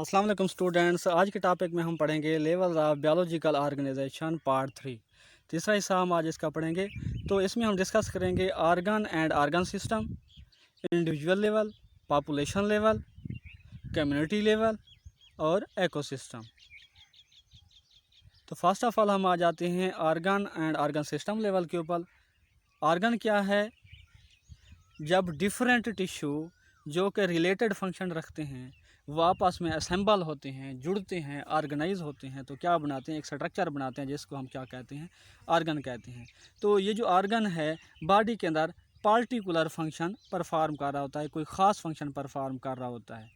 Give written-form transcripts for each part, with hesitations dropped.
अस्सलाम वालेकुम स्टूडेंट्स। आज के टॉपिक में हम पढ़ेंगे level of biological organisation part 3। तीसरा हिस्सा हम आज इसका पढ़ेंगे। तो इसमें हम डिस्कस करेंगे organ and organ system, individual level, population level, community level और इकोसिस्टम। तो फर्स्ट ऑफ ऑल हम आ जाते हैं organ and organ system level के ऊपर। ऑर्गन क्या है? जब डिफरेंट टिश्यू जो कि रिलेटेड फंक्शन रखते हैं वो आपस में असेंबल होते हैं, जुड़ते हैं, ऑर्गेनाइज होते हैं तो क्या बनाते हैं? एक स्ट्रक्चर बनाते हैं जिसको हम क्या कहते हैं? ऑर्गन कहते हैं। तो ये जो ऑर्गन है बॉडी के अंदर पार्टिकुलर फंक्शन परफॉर्म कर रहा होता है, कोई ख़ास फंक्शन परफॉर्म कर रहा होता है।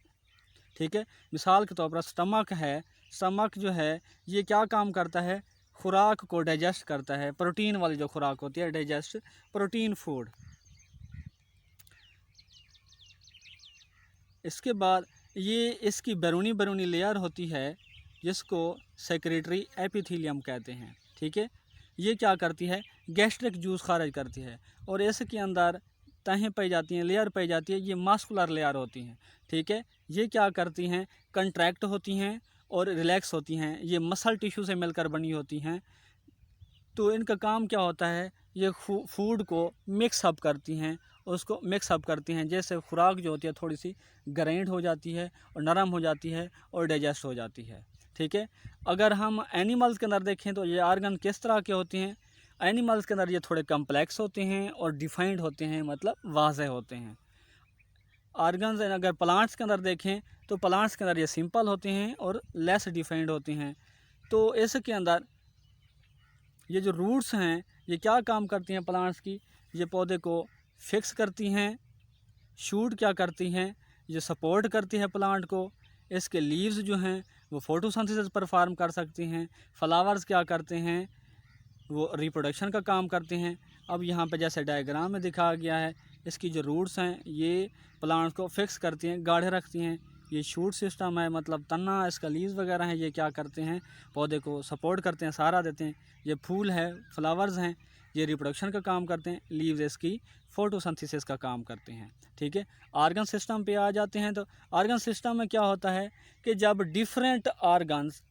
ठीक है, मिसाल के तौर पर स्टमक है। स्टमक जो है ये क्या काम करता है? खुराक को डाइजेस्ट करता है, प्रोटीन वाली जो खुराक होती है, डाइजेस्ट प्रोटीन फूड। इसके बाद ये इसकी बैरूनी लेयर होती है जिसको सेक्रेटरी एपिथेलियम कहते हैं। ठीक है, ये क्या करती है? गैस्ट्रिक जूस खारिज करती है और इसके अंदर तहें पाई जाती हैं, लेयर पाई जाती है, ये मास्कुलर लेयर होती हैं। ठीक है, ये क्या करती हैं? कंट्रैक्ट होती हैं और रिलैक्स होती हैं। ये मसल टिश्यू से मिलकर बनी होती हैं। तो इनका काम क्या होता है? ये फूड को मिक्स अप करती हैं, उसको मिक्स अप करती हैं। जैसे खुराक जो होती है थोड़ी सी ग्राइंड हो जाती है और नरम हो जाती है और डाइजेस्ट हो जाती है। ठीक है, अगर हम एनिमल्स के अंदर देखें तो ये ऑर्गन किस तरह के होते हैं? एनिमल्स के अंदर ये थोड़े कम्प्लेक्स होते हैं और डिफाइंड होते हैं, मतलब वाज़ेह होते हैं। ऑर्गन्स अगर प्लांट्स के अंदर देखें तो प्लांट्स के अंदर ये सिंपल होते हैं और लेस डिफाइंड होते हैं। तो इसके अंदर ये जो रूट्स हैं ये क्या काम करती हैं प्लांट्स की? ये पौधे को फिक्स करती हैं। शूट क्या करती हैं? ये सपोर्ट करती है प्लांट को। इसके लीव्स जो हैं वो फोटोसिंथेसिस परफॉर्म कर सकती हैं। फ्लावर्स क्या करते हैं? वो रिप्रोडक्शन का काम करते हैं। अब यहाँ पे जैसे डायग्राम में दिखाया गया है, इसकी जो रूट्स हैं ये प्लांट्स को फिक्स करती हैं, गाढ़े रखती हैं। ये शूट सिस्टम है, मतलब तना, इसका लीव्स वगैरह हैं, ये क्या करते हैं? पौधे को सपोर्ट करते हैं, सहारा देते हैं। ये फूल है, फ्लावर्स हैं, ये रिप्रोडक्शन का काम करते हैं। लीव्स इसकी फोटोसिंथेसिस का काम करते हैं। ठीक है, ऑर्गन सिस्टम पे आ जाते हैं। तो ऑर्गन सिस्टम में क्या होता है कि जब डिफरेंट ऑर्गन्स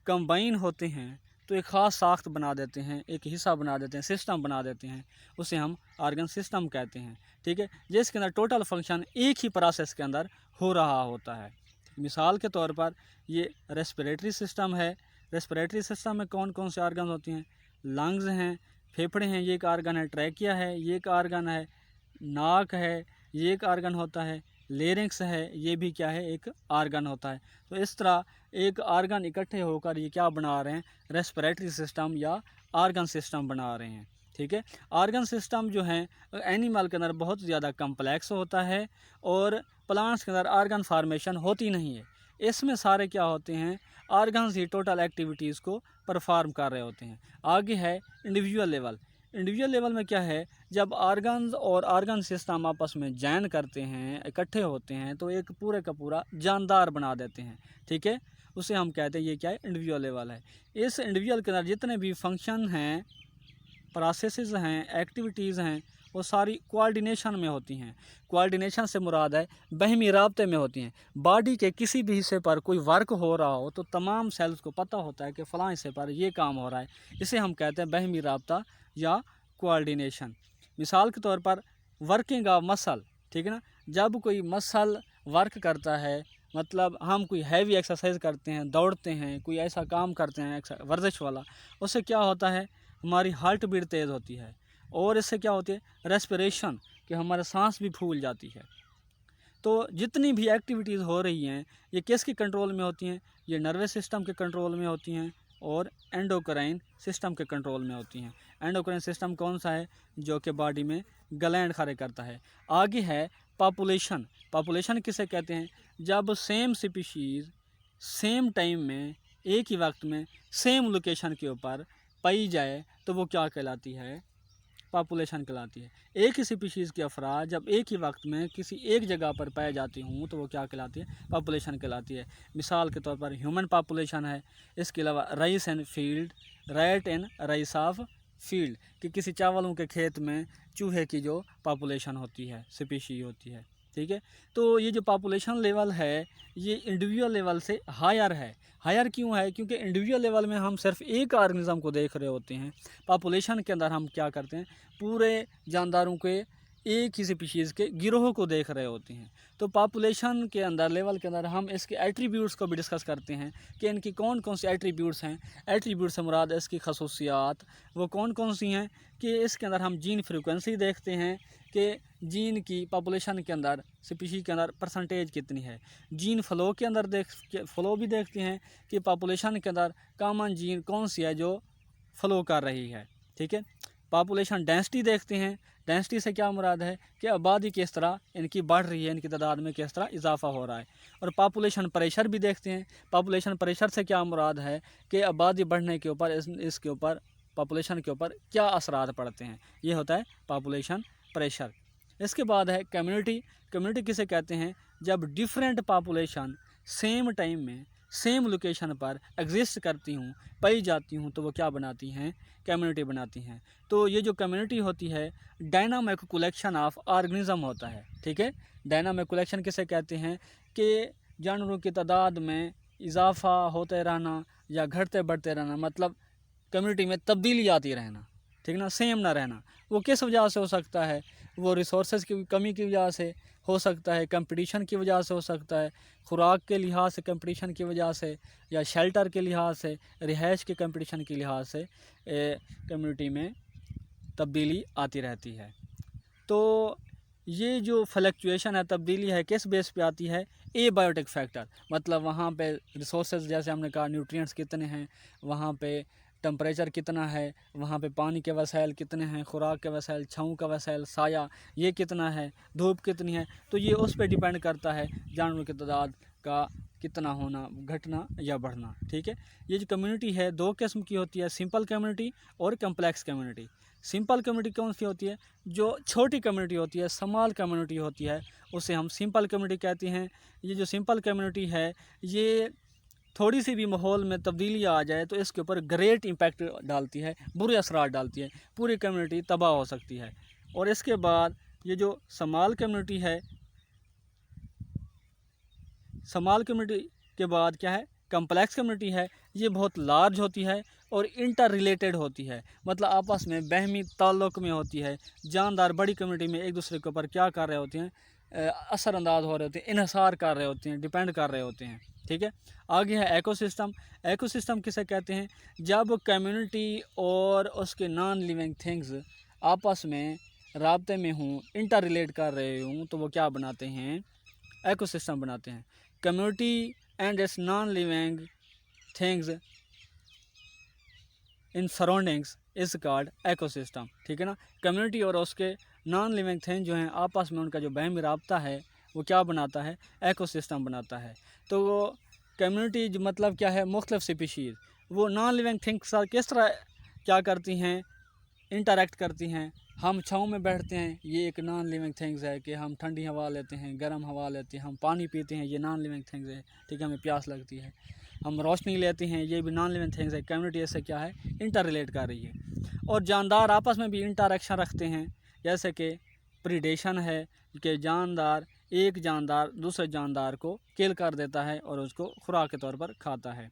कंबाइन होते हैं तो एक ख़ास साख्त बना देते हैं, एक हिस्सा बना देते हैं, सिस्टम बना देते हैं, उसे हम ऑर्गन सिस्टम कहते हैं। ठीक है, जिसके अंदर टोटल फंक्शन एक ही प्रोसेस के अंदर हो रहा होता है। मिसाल के तौर पर ये रेस्पिरेटरी सिस्टम है। रेस्पिरेटरी सिस्टम में कौन कौन से ऑर्गन होते हैं? लंग्स हैं, फेफड़े हैं, ये एक ऑर्गन है। ट्रैकिया है, ये एक ऑर्गन है। नाक है, ये एक ऑर्गन होता है। लेरिंक्स है, ये भी क्या है? एक ऑर्गन होता है। तो इस तरह एक ऑर्गन इकट्ठे होकर ये क्या बना रहे हैं? रेस्पिरेटरी सिस्टम या ऑर्गन सिस्टम बना रहे हैं। ठीक है, ऑर्गन सिस्टम जो है एनिमल के अंदर बहुत ज़्यादा कम्प्लेक्स होता है और प्लांट्स के अंदर ऑर्गन फार्मेशन होती नहीं है। इसमें सारे क्या होते हैं? ऑर्गन्स ही टोटल एक्टिविटीज़ को परफॉर्म कर रहे होते हैं। आगे है इंडिविजुअल लेवल। इंडिविजुअल लेवल में क्या है? जब ऑर्गन्स और ऑर्गन सिस्टम आपस में जॉइन करते हैं, इकट्ठे होते हैं तो एक पूरे का पूरा जानदार बना देते हैं। ठीक है, उसे हम कहते हैं ये क्या है? इंडिविजुअल लेवल है। इस इंडिविजुअल के अंदर जितने भी फंक्शन हैं, प्रोसेसेस हैं, एक्टिविटीज़ हैं, वो सारी कोऑर्डिनेशन में होती हैं। कोऑर्डिनेशन से मुराद है बहमी राब्ते में होती हैं। बॉडी के किसी भी हिस्से पर कोई वर्क हो रहा हो तो तमाम सेल्स को पता होता है कि फ़लाँ हिस्से पर ये काम हो रहा है। इसे हम कहते हैं बहमी राब्ता या कोऑर्डिनेशन। मिसाल के तौर पर वर्किंग ऑफ मसल। ठीक है ना, जब कोई मसल वर्क करता है, मतलब हम कोई हैवी एक्सरसाइज करते हैं, दौड़ते हैं, कोई ऐसा काम करते हैं वर्जिश वाला, उससे क्या होता है? हमारी हार्ट बीट तेज़ होती है और इससे क्या होती है? रेस्पिरेशन, कि हमारा सांस भी फूल जाती है। तो जितनी भी एक्टिविटीज़ हो रही हैं ये किसके कंट्रोल में होती हैं? ये नर्वस सिस्टम के कंट्रोल में होती हैं और एंडोक्राइन सिस्टम के कंट्रोल में होती हैं। एंडोक्राइन सिस्टम कौन सा है? जो कि बॉडी में ग्लैंड खारे करता है। आगे है पॉपुलेशन। पॉपुलेशन किसे कहते हैं? जब सेम स्पीशीज़ सेम टाइम में, एक ही वक्त में, सेम लोकेशन के ऊपर पाई जाए तो वो क्या कहलाती है? पॉपुलेशन कहलाती है। एक ही स्पीशीज़ के अफराद जब एक ही वक्त में किसी एक जगह पर पाए जाती हूँ तो वो क्या कहलाती है? पॉपुलेशन कहलाती है। मिसाल के तौर पर ह्यूमन पॉपुलेशन है। इसके अलावा rice and field, rat and rice of field, कि किसी चावलों के खेत में चूहे की जो पॉपुलेशन होती है, स्पीशी होती है। ठीक है। तो ये जो पॉपुलेशन लेवल है ये इंडिविजुअल लेवल से हायर है। हायर क्यों है? क्योंकि इंडिविजुअल लेवल में हम सिर्फ एक ऑर्गेनिज्म को देख रहे होते हैं, पॉपुलेशन के अंदर हम क्या करते हैं, पूरे जानदारों के एक ही स्पीशीज़ के गिरोह को देख रहे होते हैं। तो पॉपुलेशन के अंदर लेवल के अंदर हम इसके एट्रीब्यूट्स को भी डिस्कस करते हैं कि इनकी कौन कौन सी एट्रीब्यूट्स हैं। एट्रीब्यूट से मुराद इसकी खसूसियात वो कौन कौन सी हैं कि इसके अंदर हम जीन फ्रीक्वेंसी देखते हैं कि जीन की पॉपुलेशन के अंदर स्पीशी के अंदर परसेंटेज कितनी है। जीन फ्लो के अंदर फ्लो भी देखते हैं कि पॉपुलेशन के अंदर कॉमन जीन कौन सी है जो फ्लो कर रही है, ठीक है। पॉपुलेशन डेंसिटी देखते हैं। डेंसिटी से क्या मुराद है कि आबादी किस तरह इनकी बढ़ रही है, इनकी तादाद में किस तरह इजाफा हो रहा है। और पॉपुलेशन प्रेशर भी देखते हैं। पॉपुलेशन प्रेशर से क्या मुराद है कि आबादी बढ़ने के ऊपर इसके ऊपर पॉपुलेशन के ऊपर क्या असरात पड़ते हैं, ये होता है पॉपुलेशन प्रेशर। इसके बाद है कम्युनिटी। कम्युनिटी किसे कहते हैं? जब डिफरेंट पॉपुलेशन सेम टाइम में सेम लोकेशन पर एग्जिस्ट करती हूँ, पाई जाती हूँ, तो वो क्या बनाती हैं? कम्युनिटी बनाती हैं। तो ये जो कम्युनिटी होती है डायनामिक कलेक्शन ऑफ ऑर्गेनिज्म होता है, ठीक है। डायनामिक कलेक्शन किसे कहते हैं कि जानवरों की तादाद में इजाफा होते रहना या घटते बढ़ते रहना, मतलब कम्युनिटी में तब्दीली आती रहना, ठीक ना, सेम ना रहना। वो किस वजह से हो सकता है? वो रिसोर्सेज की कमी की वजह से हो सकता है, कंपटीशन की वजह से हो सकता है, खुराक के लिहाज से कंपटीशन की वजह से, या शेल्टर के लिहाज से, रिहाइश के कंपटीशन के लिहाज से कम्युनिटी में तब्दीली आती रहती है। तो ये जो फ्लक्चुएशन है, तब्दीली है, किस बेस पे आती है? एबायोटिक फैक्टर, मतलब वहाँ पे रिसोर्सेज जैसे हमने कहा न्यूट्रिएंट्स कितने हैं, वहाँ पे टेम्परेचर कितना है, वहाँ पे पानी के वसाइल कितने हैं, खुराक के वसाइल, छाँव का वसाइल, साया ये कितना है, धूप कितनी है। तो ये उस पर डिपेंड करता है जानवरों की तादाद का कितना होना, घटना या बढ़ना, ठीक है। ये जो कम्युनिटी है दो किस्म की होती है, सिंपल कम्युनिटी और कम्प्लेक्स कम्युनिटी। सिंपल कम्युनिटी कौन सी होती है? जो छोटी कम्युनिटी होती है, स्मॉल कम्युनिटी होती है, उसे हम सिंपल कम्युनिटी कहते हैं। ये जो सिंपल कम्युनिटी है ये थोड़ी सी भी माहौल में तब्दीली आ जाए तो इसके ऊपर ग्रेट इम्पैक्ट डालती है, बुरे असरार डालती है, पूरी कम्युनिटी तबाह हो सकती है। और इसके बाद ये जो स्मॉल कम्युनिटी है, स्मॉल कम्युनिटी के बाद क्या है? कम्प्लेक्स कम्युनिटी है। ये बहुत लार्ज होती है और इंटर रिलेटेड होती है, मतलब आपस में बहमी ताल्लुक़ में होती है। जानदार बड़ी कम्युनिटी में एक दूसरे के ऊपर क्या कर रहे होते हैं? असरअंदाज हो रहे होते हैं, इन्हिसार कर रहे होते हैं, डिपेंड कर रहे होते हैं, ठीक है। आगे है एकोसिस्टम। एकोसिस्टम किसे कहते हैं? जब कम्युनिटी और उसके नॉन लिविंग थिंग्स आपस में राब्ते में हों, इंटर रिलेट कर रहे हों, तो वो क्या बनाते हैं? एकोसिस्टम बनाते हैं। Community and it's non living things in surroundings is called ecosystem, ठीक है ना। कम्युनिटी और उसके नॉन लिविंग थिंग जो हैं आपस में उनका जो बहमी राब्ता है वो क्या बनाता है? एकोसिस्टम बनाता है। तो वो कम्युनिटी मतलब क्या है? मुख्तलिफ स्पीशीज़ वो नॉन लिविंग थिंग्स के साथ किस तरह क्या करती हैं? इंटरेक्ट करती हैं। हम छाँव में बैठते हैं, ये एक नॉन लिविंग थिंग्स है कि हम ठंडी हवा लेते हैं, गर्म हवा लेते हैं, हम पानी पीते हैं, ये नॉन लिविंग थिंग्स है, ठीक है, हमें प्यास लगती है, हम रोशनी लेते हैं, ये भी नॉन लिविंग थिंग्स है। कम्युनिटी ऐसे क्या है? इंटर रिलेट कर रही है। और जानदार आपस में भी इंटरेक्शन रखते हैं, जैसे कि प्रीडेशन है कि जानदार एक जानदार दूसरे जानदार को किल कर देता है और उसको खुराक के तौर पर खाता है।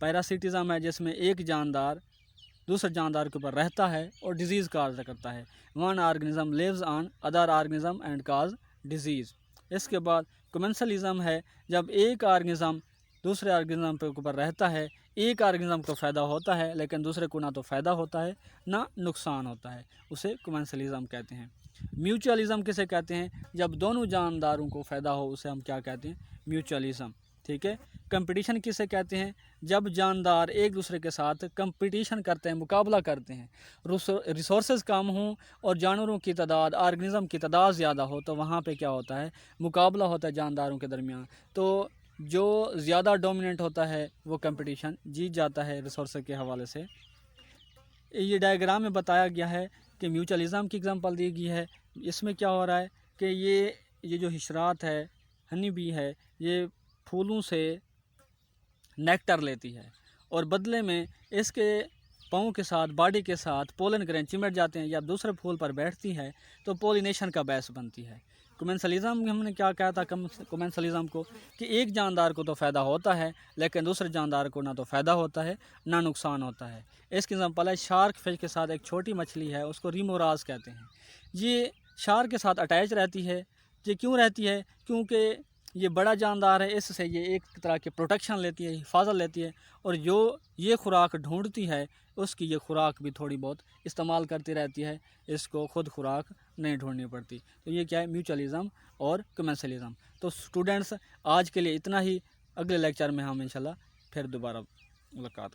पैरासिटिज्म है जिसमें एक जानदार दूसरे जानदार के ऊपर रहता है और डिजीज़ काज करता है। One organism lives on other organism and cause disease. इसके बाद कमेंसलिज्म है, जब एक ऑर्गेनिज्म दूसरे ऑर्गेनिज्म के ऊपर रहता है, एक ऑर्गेनिज्म को फ़ायदा होता है लेकिन दूसरे को ना तो फ़ायदा होता है ना नुकसान होता है, उसे कमेंसलिज्म कहते हैं। म्यूचुअलिज्म किसे कहते हैं? जब दोनों जानदारों को फ़ायदा हो उसे हम क्या कहते हैं? म्यूचुअलिज्म, ठीक है। कंपटीशन किसे कहते हैं? जब जानदार एक दूसरे के साथ कंपटीशन करते हैं, मुकाबला करते हैं, रिसोर्सेज कम हों और जानवरों की तादाद, ऑर्गेनिज्म की तादाद ज़्यादा हो, तो वहाँ पे क्या होता है? मुकाबला होता है जानदारों के दरमियान। तो जो ज़्यादा डोमिनेंट होता है वो कंपटीशन जीत जाता है रिसोर्स के हवाले से। ये डायग्राम में बताया गया है कि म्यूचुअलिज्म की एग्जांपल दी गई है। इसमें क्या हो रहा है कि ये जो हिशरात है, हनी बी है, ये फूलों से नेक्टर लेती है और बदले में इसके पाँव के साथ, बॉडी के साथ पोलन ग्रेन चिमट जाते हैं या दूसरे फूल पर बैठती है तो पोलिनेशन का बायस बनती है। कमेंसलिज्म में हमने क्या कहा था कमेंसलिज्म को कि एक जानदार को तो फ़ायदा होता है लेकिन दूसरे जानदार को ना तो फ़ायदा होता है ना नुकसान होता है। इसकी एग्जांपल है शार्क फिश के साथ एक छोटी मछली है, उसको रिमोराज कहते हैं। ये शार्क के साथ अटैच रहती है। ये क्यों रहती है? क्योंकि ये बड़ा जानदार है, इससे ये एक तरह की प्रोटेक्शन लेती है, हिफाजत लेती है, और जो ये खुराक ढूंढती है उसकी ये खुराक भी थोड़ी बहुत इस्तेमाल करती रहती है, इसको खुद खुराक नहीं ढूंढनी पड़ती। तो ये क्या है? म्यूचुअलिज्म और कमेंसलिज्म। तो स्टूडेंट्स आज के लिए इतना ही। अगले लेक्चर में हम इंशाल्लाह फिर दोबारा मुलाकात